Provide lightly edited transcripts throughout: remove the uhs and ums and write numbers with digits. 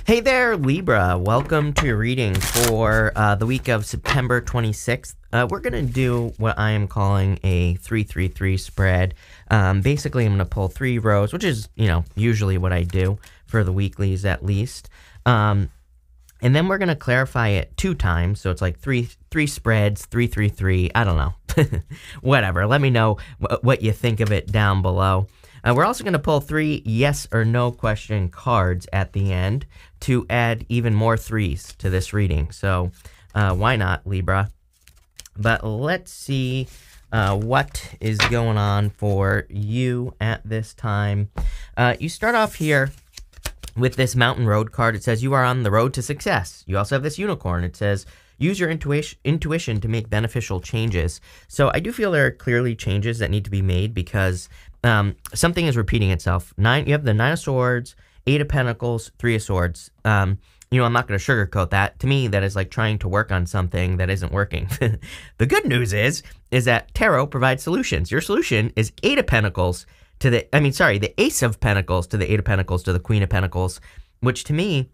Hey there, Libra. Welcome to your reading for the week of September 26th. We're going to do what I am calling a 3-3-3 spread. Basically, I'm going to pull 3 rows, which is, usually what I do for the weeklies at least. And then we're going to clarify it 2 times. So it's like three spreads, 3-3-3. I don't know. Whatever. Let me know what you think of it down below. We're also going to pull 3 yes or no question cards at the end to add even more 3s to this reading. So why not, Libra? But let's see what is going on for you at this time. You start off here with this mountain road card. It says you are on the road to success. You also have this unicorn. It says use your intuition to make beneficial changes. So I do feel there are clearly changes that need to be made because something is repeating itself. You have the 9 of Swords, 8 of Pentacles, 3 of Swords. I'm not going to sugarcoat that. To me, that is like trying to work on something that isn't working. The good news is that Tarot provides solutions. Your solution is 8 of Pentacles to the Ace of Pentacles to the 8 of Pentacles to the Queen of Pentacles, which to me,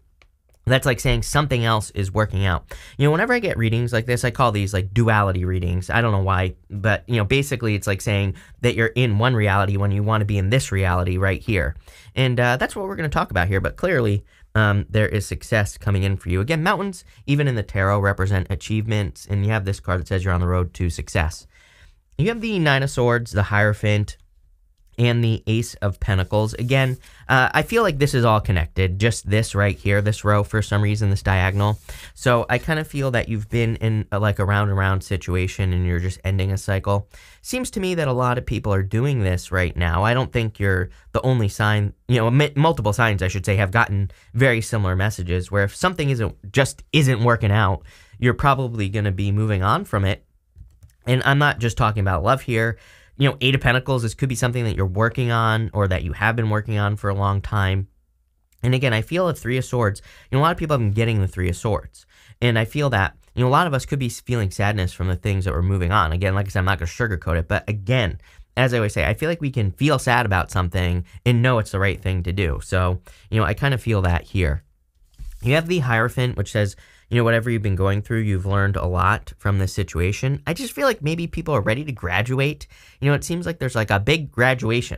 that's like saying something else is working out. Whenever I get readings like this, I call these like duality readings. I don't know why, but basically it's like saying that you're in one reality when you want to be in this reality right here. And that's what we're going to talk about here. But clearly, there is success coming in for you. Again, mountains, even in the tarot, represent achievements. And you have this card that says you're on the road to success. You have the 9 of Swords, the Hierophant, and the Ace of Pentacles. Again, I feel like this is all connected. Just this right here, this row, for some reason, this diagonal. So I kind of feel that you've been in like a round and round situation and you're just ending a cycle. Seems to me that a lot of people are doing this right now. I don't think you're the only sign, multiple signs, I should say, have gotten very similar messages where if something isn't working out, you're probably going to be moving on from it. And I'm not just talking about love here. 8 of Pentacles, this could be something that you're working on or that you have been working on for a long time. And again, I feel a 3 of Swords. A lot of people have been getting the 3 of Swords. And I feel that, a lot of us could be feeling sadness from the things that we're moving on. Again, like I said, I'm not going to sugarcoat it. But again, as I always say, I feel like we can feel sad about something and know it's the right thing to do. So, I kind of feel that here. You have the Hierophant, which says, whatever you've been going through, you've learned a lot from this situation. I just feel like maybe people are ready to graduate. It seems like there's like a big graduation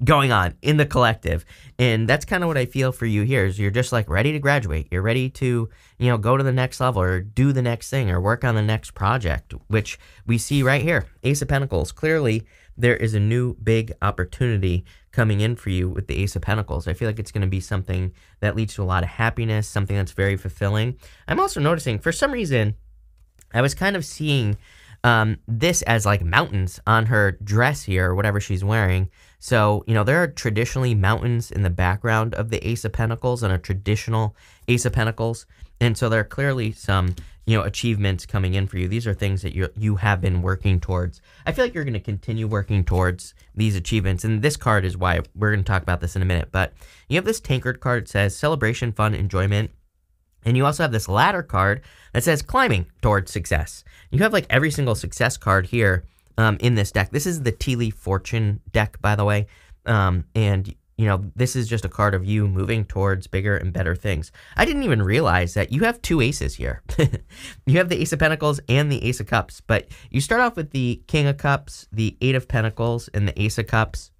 going on in the collective. And that's kind of what I feel for you here is you're just like ready to graduate. You're ready to, go to the next level or do the next thing or work on the next project, which we see right here. Ace of Pentacles. Clearly, there is a new big opportunity coming in for you with the Ace of Pentacles. I feel like it's going to be something that leads to a lot of happiness, something that's very fulfilling. I'm also noticing, for some reason, I was kind of seeing this as like mountains on her dress here or whatever she's wearing. So, there are traditionally mountains in the background of the Ace of Pentacles and a traditional Ace of Pentacles. And so there are clearly some, achievements coming in for you. These are things that you have been working towards. I feel like you're going to continue working towards these achievements. And this card is why we're going to talk about this in a minute. But you have this Tankard card. It says celebration, fun, enjoyment. And you also have this ladder card that says climbing towards success. You have like every single success card here in this deck. This is the Tea Leaf Fortune deck, by the way. And this is just a card of you moving towards bigger and better things. I didn't even realize that you have 2 aces here. You have the Ace of Pentacles and the Ace of Cups, but you start off with the King of Cups, the 8 of Pentacles, and the Ace of Cups.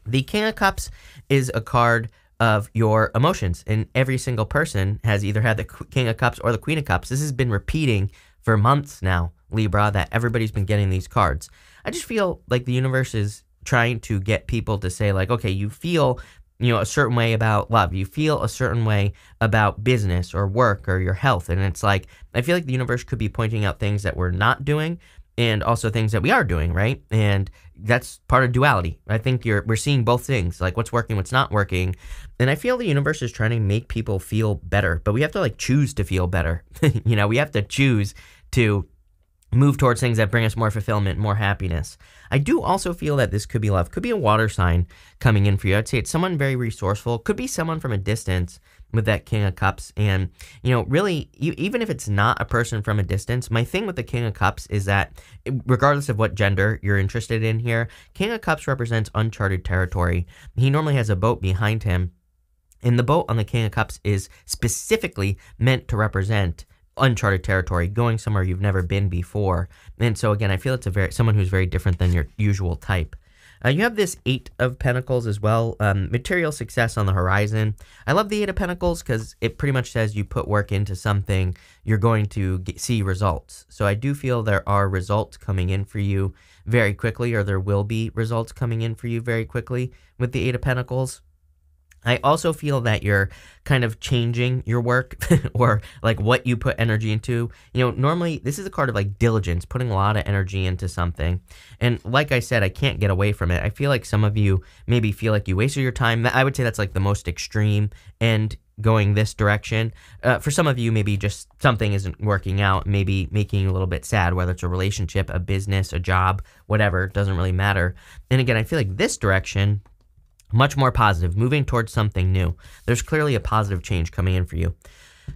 The King of Cups is a card of your emotions, and every single person has either had the King of Cups or the Queen of Cups. This has been repeating for months now, Libra, that everybody's been getting these cards. I just feel like the universe is trying to get people to say like, okay, you feel, a certain way about love. You feel a certain way about business or work or your health. And it's like, I feel like the universe could be pointing out things that we're not doing and also things that we are doing, right? And that's part of duality. I think we're seeing both things, like what's working, what's not working. And I feel the universe is trying to make people feel better, but we have to like choose to feel better. We have to choose to move towards things that bring us more fulfillment, more happiness. I do also feel that this could be love, could be a water sign coming in for you. I'd say it's someone very resourceful, could be someone from a distance with that King of Cups. And, really, even if it's not a person from a distance, my thing with the King of Cups is that regardless of what gender you're interested in here, King of Cups represents uncharted territory. He normally has a boat behind him And the boat on the King of Cups is specifically meant to represent uncharted territory, going somewhere you've never been before. And so again, I feel it's someone who's very different than your usual type. You have this Eight of Pentacles as well, material success on the horizon. I love the Eight of Pentacles because it pretty much says you put work into something, you're going to see results. So I do feel there are results coming in for you very quickly, or there will be results coming in for you very quickly with the Eight of Pentacles. I also feel that you're kind of changing your work or like what you put energy into. You know, normally this is a card of like diligence, putting a lot of energy into something. And like I said, I can't get away from it. I feel like some of you maybe feel like you wasted your time. I would say that's like the most extreme end, going this direction. For some of you, maybe just something isn't working out, maybe making you a little bit sad, whether it's a relationship, a business, a job, whatever, it doesn't really matter. And again, I feel like this direction, much more positive, moving towards something new. There's clearly a positive change coming in for you.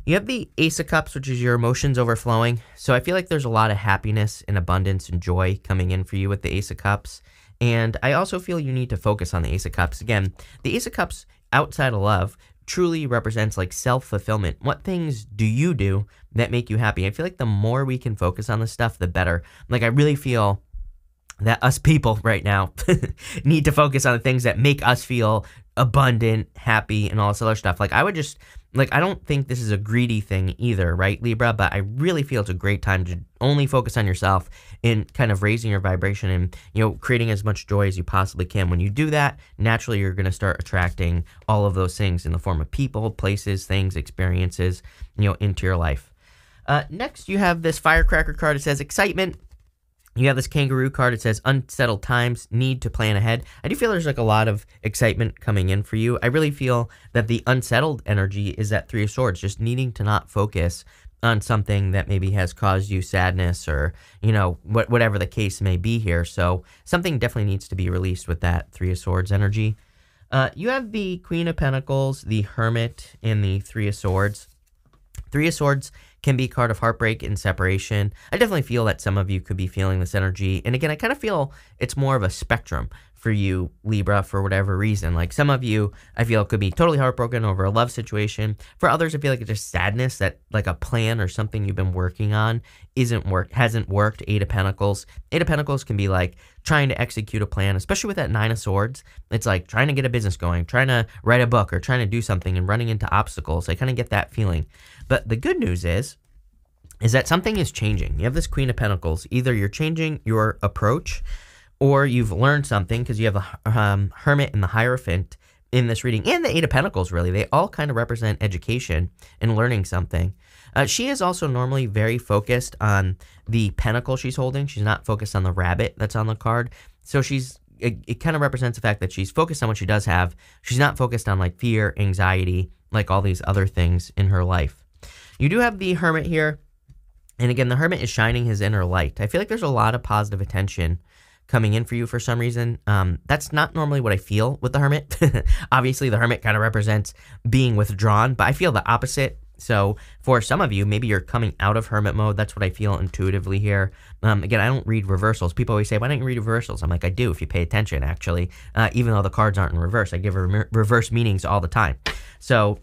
You have the Ace of Cups, which is your emotions overflowing. So I feel like there's a lot of happiness and abundance and joy coming in for you with the Ace of Cups. And I also feel you need to focus on the Ace of Cups. Again, the Ace of Cups outside of love truly represents like self-fulfillment. What things do you do that make you happy? I feel like the more we can focus on this stuff, the better. Like I really feel that us people right now need to focus on the things that make us feel abundant, happy, and all this other stuff. Like I would just, like I don't think this is a greedy thing either, right, Libra? But I really feel it's a great time to only focus on yourself and kind of raising your vibration and, you know, creating as much joy as you possibly can. When you do that, naturally you're going to start attracting all of those things in the form of people, places, things, experiences, you know, into your life. Next, you have this firecracker card. It says excitement. You have this kangaroo card. It says unsettled times, need to plan ahead. I do feel there's like a lot of excitement coming in for you. I really feel that the unsettled energy is that Three of Swords, just needing to not focus on something that maybe has caused you sadness or, you know, whatever the case may be here. So something definitely needs to be released with that Three of Swords energy. You have the Queen of Pentacles, the Hermit, and the Three of Swords. Three of Swords can be a card of heartbreak and separation. I definitely feel that some of you could be feeling this energy. And again, I kind of feel it's more of a spectrum for you, Libra, for whatever reason. Like some of you, I feel could be totally heartbroken over a love situation. For others, I feel like it's just sadness that like a plan or something you've been working on hasn't worked. Eight of Pentacles. Eight of Pentacles can be like trying to execute a plan, especially with that Nine of Swords. It's like trying to get a business going, trying to write a book or trying to do something and running into obstacles. I kind of get that feeling. But the good news is that something is changing. You have this Queen of Pentacles. Either you're changing your approach or you've learned something, because you have the Hermit and the Hierophant in this reading, and the Eight of Pentacles, really. They all kind of represent education and learning something. She is also normally very focused on the pentacle she's holding. She's not focused on the rabbit that's on the card. So it kind of represents the fact that she's focused on what she does have. She's not focused on like fear, anxiety, like all these other things in her life. You do have the Hermit here. And again, the Hermit is shining his inner light. I feel like there's a lot of positive attention coming in for you for some reason. That's not normally what I feel with the Hermit. Obviously, the Hermit kind of represents being withdrawn, but I feel the opposite. So for some of you, maybe you're coming out of Hermit mode. That's what I feel intuitively here. Again, I don't read reversals. People always say, why don't you read reversals? I'm like, I do if you pay attention, actually. Even though the cards aren't in reverse. I give reverse meanings all the time. So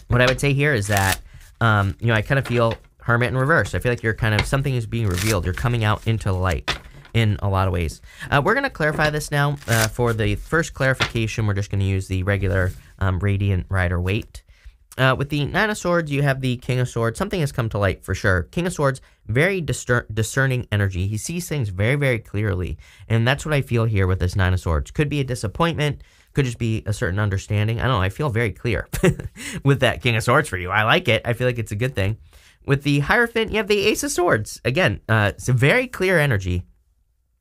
what I would say here is that, you know, I kind of feel Hermit in reverse. I feel like you're kind of, something is being revealed. You're coming out into the light in a lot of ways. We're going to clarify this now. For the first clarification, we're just going to use the regular Radiant Rider Waite. With the Nine of Swords, you have the King of Swords. Something has come to light for sure. King of Swords, very discerning energy. He sees things very, very clearly. And that's what I feel here with this Nine of Swords. Could be a disappointment. Could just be a certain understanding. I don't know. I feel very clear with that King of Swords for you. I like it. I feel like it's a good thing. With the Hierophant, you have the Ace of Swords. Again, it's a very clear energy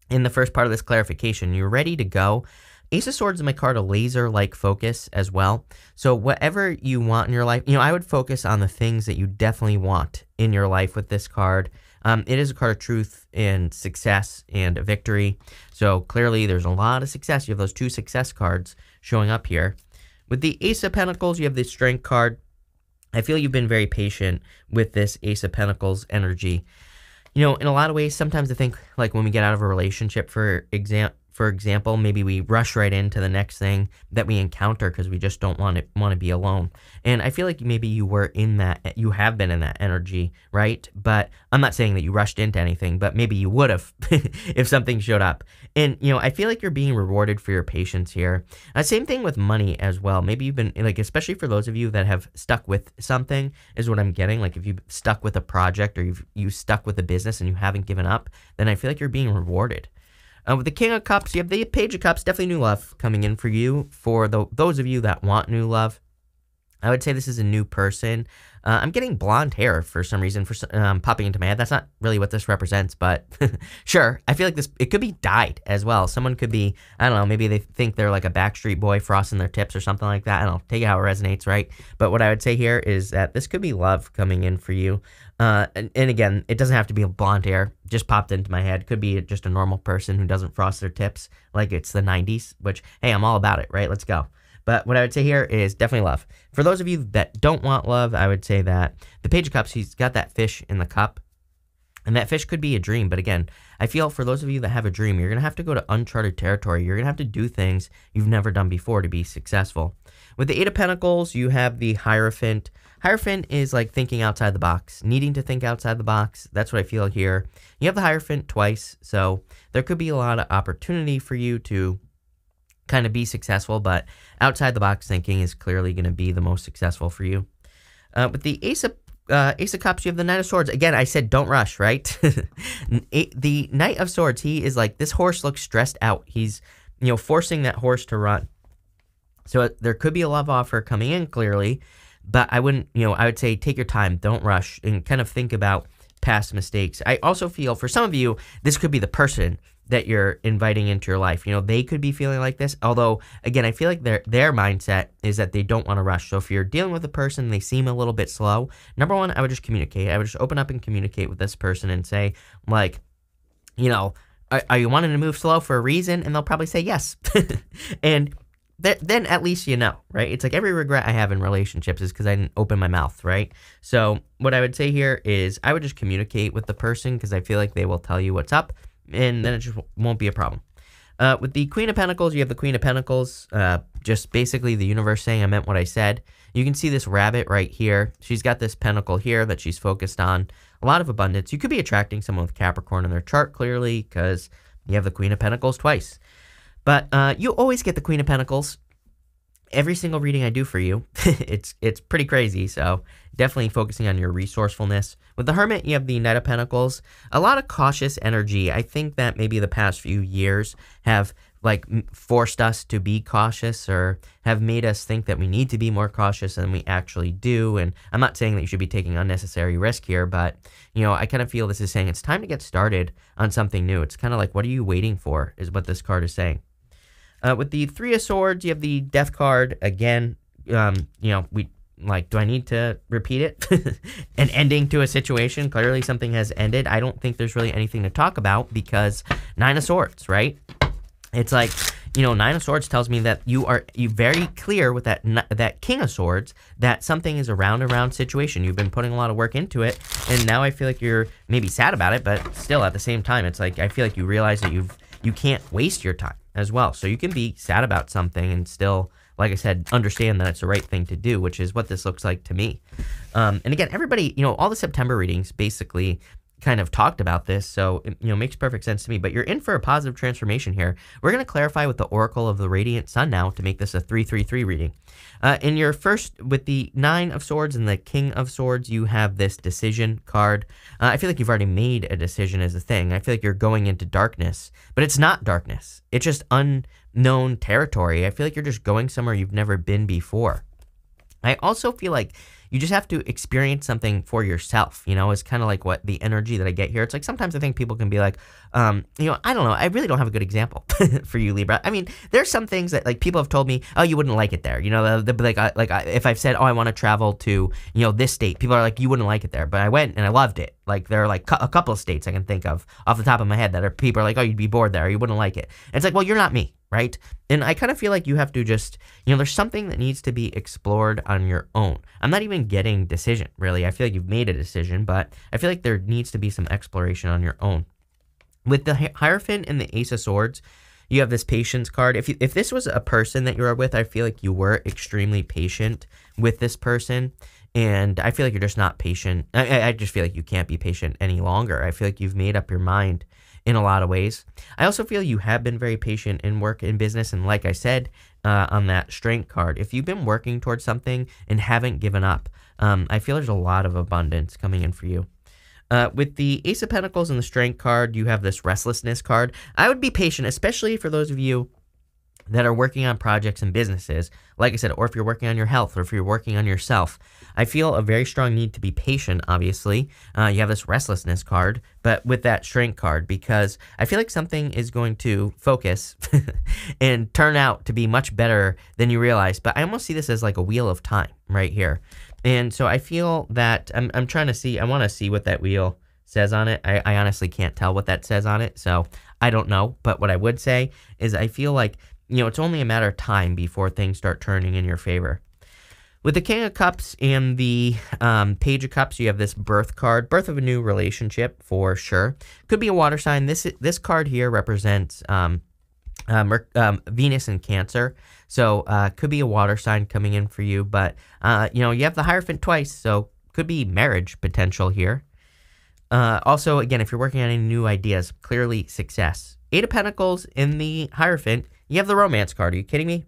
in the first part of this clarification. You're ready to go. Ace of Swords is my card, a laser-like focus as well. So whatever you want in your life, you know, I would focus on the things that you definitely want in your life with this card. It is a card of truth and success and victory. So clearly there's a lot of success. You have those two success cards showing up here. With the Ace of Pentacles, you have the Strength card. I feel you've been very patient with this Ace of Pentacles energy. You know, in a lot of ways, sometimes I think, like when we get out of a relationship, for for example, maybe we rush right into the next thing that we encounter because we just don't want to be alone. And I feel like maybe you were in that, you have been in that energy, right? But I'm not saying that you rushed into anything, but maybe you would have if something showed up. And, I feel like you're being rewarded for your patience here. Same thing with money as well. Maybe you've been, like, especially for those of you that have stuck with something is what I'm getting. Like, if you've stuck with a project or you stuck with a business and you haven't given up, then I feel like you're being rewarded. With the King of Cups, you have the Page of Cups, definitely new love coming in for you. For those of you that want new love, I would say this is a new person. I'm getting blonde hair for some reason, popping into my head. That's not really what this represents, but sure. I feel like it could be dyed as well. Someone could be, I don't know, maybe they think they're like a Backstreet Boy frosting their tips or something like that. I don't know, take it how it resonates, right? But what I would say here is that this could be love coming in for you. And again, it doesn't have to be a blonde hair. Just popped into my head. Could be just a normal person who doesn't frost their tips like it's the 90s, which, hey, I'm all about it, right? Let's go. But what I would say here is definitely love. For those of you that don't want love, I would say that the Page of Cups, he's got that fish in the cup. And that fish could be a dream. But again, I feel for those of you that have a dream, you're going to have to go to uncharted territory. You're going to have to do things you've never done before to be successful. With the Eight of Pentacles, you have the Hierophant. Hierophant is like thinking outside the box, needing to think outside the box. That's what I feel here. You have the Hierophant twice, so there could be a lot of opportunity for you to kind of be successful, but outside the box thinking is clearly going to be the most successful for you. With the Ace of Cups, you have the Knight of Swords. Again, I said don't rush, right? The Knight of Swords, he is like, this horse looks stressed out. He's, forcing that horse to run. So there could be a love offer coming in clearly, but I wouldn't, I would say take your time, don't rush, and kind of think about past mistakes. I also feel for some of you, this could be the person that you're inviting into your life. They could be feeling like this. Although, again, I feel like their mindset is that they don't want to rush. So if you're dealing with a person, they seem a little bit slow. Number one, I would just communicate. I would just open up and communicate with this person and say, like, are you wanting to move slow for a reason? And they'll probably say yes. And then at least right? It's like every regret I have in relationships is because I didn't open my mouth, right? So what I would say here is I would just communicate with the person because I feel like they will tell you what's up. And then it just won't be a problem. With the Queen of Pentacles, you have the Queen of Pentacles, just basically the universe saying I meant what I said. You can see this rabbit right here. She's got this pentacle here that she's focused on. A lot of abundance. You could be attracting someone with Capricorn in their chart clearly because you have the Queen of Pentacles twice. But you always get the Queen of Pentacles. Every single reading I do for you, it's pretty crazy, so definitely focusing on your resourcefulness. With the Hermit, you have the Knight of Pentacles. A lot of cautious energy. I think that maybe the past few years have forced us to be cautious or have made us think that we need to be more cautious than we actually do. And I'm not saying that you should be taking unnecessary risk here, but, I kind of feel this is saying it's time to get started on something new. It's kind of like, what are you waiting for is what this card is saying. With the Three of Swords, you have the Death card. Again, do I need to repeat it? An ending to a situation. Clearly something has ended. I don't think there's really anything to talk about because Nine of Swords, right? It's like, Nine of Swords tells me that you very clear with that King of Swords that something is a round situation. You've been putting a lot of work into it, and now I feel like you're maybe sad about it, but still at the same time, it's like I feel like you realize that you can't waste your time as well. So you can be sad about something and still, like I said, understand that it's the right thing to do, which is what this looks like to me. And again, everybody, all the September readings basically kind of talked about this, so it makes perfect sense to me. But you're in for a positive transformation here. We're going to clarify with the Oracle of the Radiant Sun now to make this a 333 reading. In your first, with the Nine of Swords and the King of Swords, you have this decision card. I feel like you've already made a decision as a thing. I feel like you're going into darkness, but it's not darkness. It's just unknown territory. I feel like you're just going somewhere you've never been before. I also feel like you just have to experience something for yourself, it's kind of like what the energy that I get here. It's like sometimes I think people can be like, I don't know, I really don't have a good example for you, Libra. I mean, there's some things that people have told me, oh, you wouldn't like it there. They'll be like if I've said, oh, I want to travel to, this state, people are like, you wouldn't like it there. But I went and I loved it. Like there are like a couple of states I can think of off the top of my head that people are like, oh, you'd be bored there. You wouldn't like it. And it's like, well, you're not me. Right? And I kind of feel like you have to just, there's something that needs to be explored on your own. I'm not even getting decision, really. I feel like you've made a decision, but I feel like there needs to be some exploration on your own. With the Hierophant and the Ace of Swords, You have this patience card. If this was a person that you are with, I feel like you were extremely patient with this person. And I feel like you're just not patient. I just feel like you can't be patient any longer. I feel like you've made up your mind in a lot of ways. I also feel you have been very patient in work and business. And like I said on that strength card, if you've been working towards something and haven't given up, I feel there's a lot of abundance coming in for you. With the Ace of Pentacles and the Strength card, you have this Restlessness card. I would be patient, especially for those of you that are working on projects and businesses, like I said, or if you're working on your health, or if you're working on yourself. I feel a very strong need to be patient, obviously. You have this Restlessness card, but with that Strength card, because I feel like something is going to focus and turn out to be much better than you realize. But I almost see this as like a wheel of time right here. And so I feel that I'm trying to see, I want to see what that wheel says on it. I honestly can't tell what that says on it, so I don't know. But what I would say is I feel like, it's only a matter of time before things start turning in your favor. With the King of Cups and the Page of Cups, you have this Birth card, birth of a new relationship for sure. Could be a water sign. This card here represents Venus and Cancer, so could be a water sign coming in for you. But you have the Hierophant twice, so could be marriage potential here. Also, again, if you're working on any new ideas, clearly success. 8 of Pentacles in the Hierophant. You have the Romance card. Are you kidding me?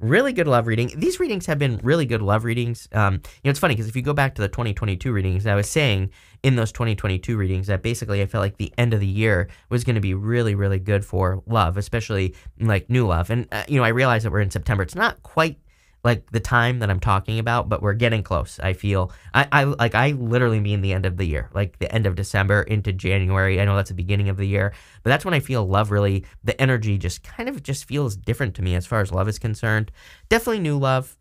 Really good love reading. These readings have been really good love readings. It's funny because if you go back to the 2022 readings, I was saying in those 2022 readings that basically I felt like the end of the year was going to be really, really good for love, especially like new love. And, I realize that we're in September. It's not quite like the time that I'm talking about, but we're getting close. I feel I literally mean the end of the year, like the end of December into January. I know that's the beginning of the year, but that's when I feel love really, the energy just kind of just feels different to me as far as love is concerned. Definitely new love.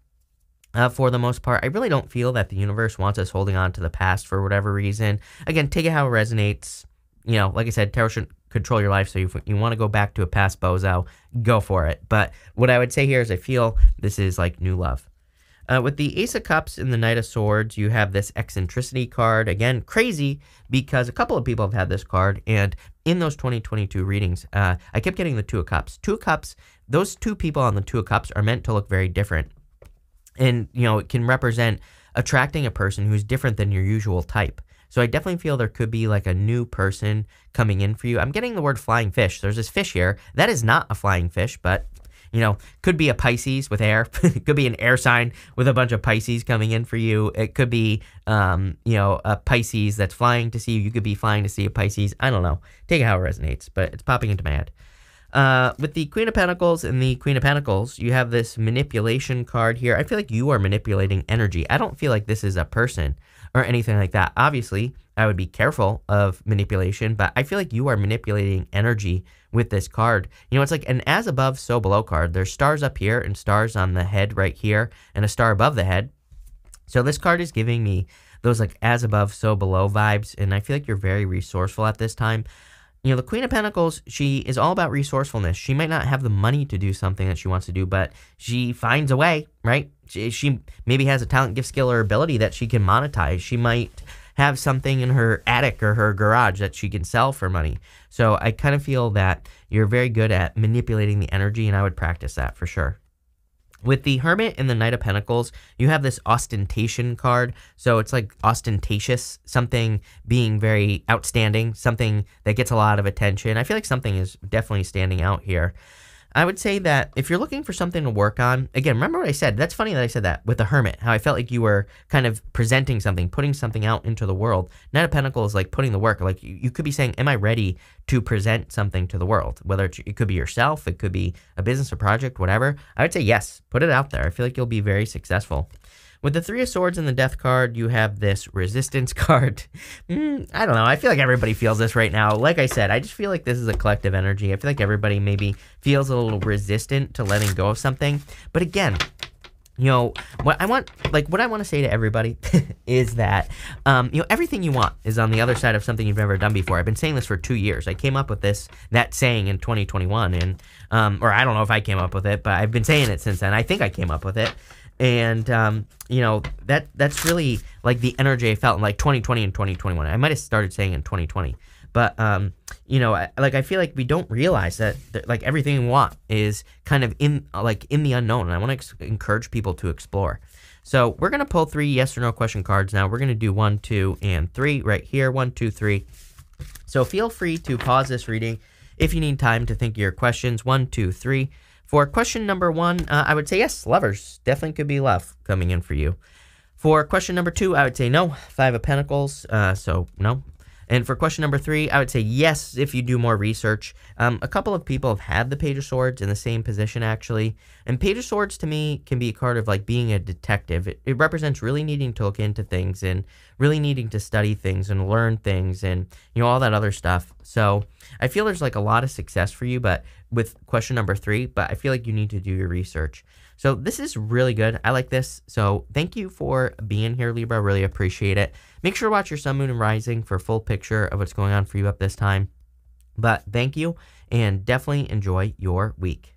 For the most part, I really don't feel that the universe wants us holding on to the past for whatever reason. Again, take it how it resonates. Like I said, tarot shouldn't control your life, so if you want to go back to a past bozo, go for it. But what I would say here is I feel this is like new love. With the Ace of Cups and the Knight of Swords, you have this Eccentricity card. Again, crazy, because a couple of people have had this card, and in those 2022 readings, I kept getting the Two of Cups. Two of Cups, those two people on the Two of Cups are meant to look very different. And, it can represent attracting a person who's different than your usual type. So I definitely feel there could be like a new person coming in for you. I'm getting the word flying fish. There's this fish here. That is not a flying fish, but, could be a Pisces with air. It could be an air sign with a bunch of Pisces coming in for you. It could be, a Pisces that's flying to see you. You could be flying to see a Pisces. I don't know. Take it how it resonates, but it's popping into my head. With the Queen of Pentacles and the Queen of Pentacles, you have this manipulation card here. I feel like you are manipulating energy. I don't feel like this is a person or anything like that. Obviously, I would be careful of manipulation, but I feel like you are manipulating energy with this card. It's like an as above, so below card. There's stars up here and stars on the head right here and a star above the head. So this card is giving me those like as above, so below vibes, and I feel like you're very resourceful at this time. The Queen of Pentacles, she is all about resourcefulness. She might not have the money to do something that she wants to do, but she finds a way, right? She maybe has a talent, gift, skill, or ability that she can monetize. She might have something in her attic or her garage that she can sell for money. So I kind of feel that you're very good at manipulating the energy, and I would practice that for sure. With the Hermit and the Knight of Pentacles, you have this ostentation card. So it's like ostentatious, something being very outstanding, something that gets a lot of attention. I feel like something is definitely standing out here. I would say that if you're looking for something to work on, again, remember what I said. That's funny that I said that with the Hermit, how I felt like you were kind of presenting something, putting something out into the world. Knight of Pentacles is like putting the work. Like you could be saying, am I ready to present something to the world? Whether it could be yourself, it could be a business or project, whatever. I would say yes, put it out there. I feel like you'll be very successful. With the Three of Swords and the Death card, you have this Resistance card. I don't know. I feel like everybody feels this right now. Like I said, I just feel like this is a collective energy. I feel like everybody maybe feels a little resistant to letting go of something. But again, what I want to say to everybody is that, everything you want is on the other side of something you've never done before. I've been saying this for 2 years. I came up with that saying in 2021, and, or I don't know if I came up with it, but I've been saying it since then. I think I came up with it. And, that's really like the energy I felt in like 2020 and 2021. I might have started saying in 2020, But, you know, I feel like we don't realize that like everything we want is kind of in the unknown. And I want to encourage people to explore. So we're going to pull 3 yes or no question cards now. We're going to do 1, 2, and 3 right here. 1, 2, 3. So feel free to pause this reading if you need time to think of your questions. 1, 2, 3. For question number 1, I would say yes, lovers. Definitely could be love coming in for you. For question number 2, I would say no, 5 of Pentacles, so no. And for question number 3, I would say yes if you do more research. A couple of people have had the Page of Swords in the same position, actually. And Page of Swords, to me, can be a card of like being a detective. It represents really needing to look into things and really needing to study things and learn things and, you know, all that other stuff. So I feel there's like a lot of success for you, but with question number 3, but I feel like you need to do your research. So this is really good. I like this. So thank you for being here, Libra. Really appreciate it. Make sure to watch your sun, moon, and rising for a full picture of what's going on for you up this time. But thank you, and definitely enjoy your week.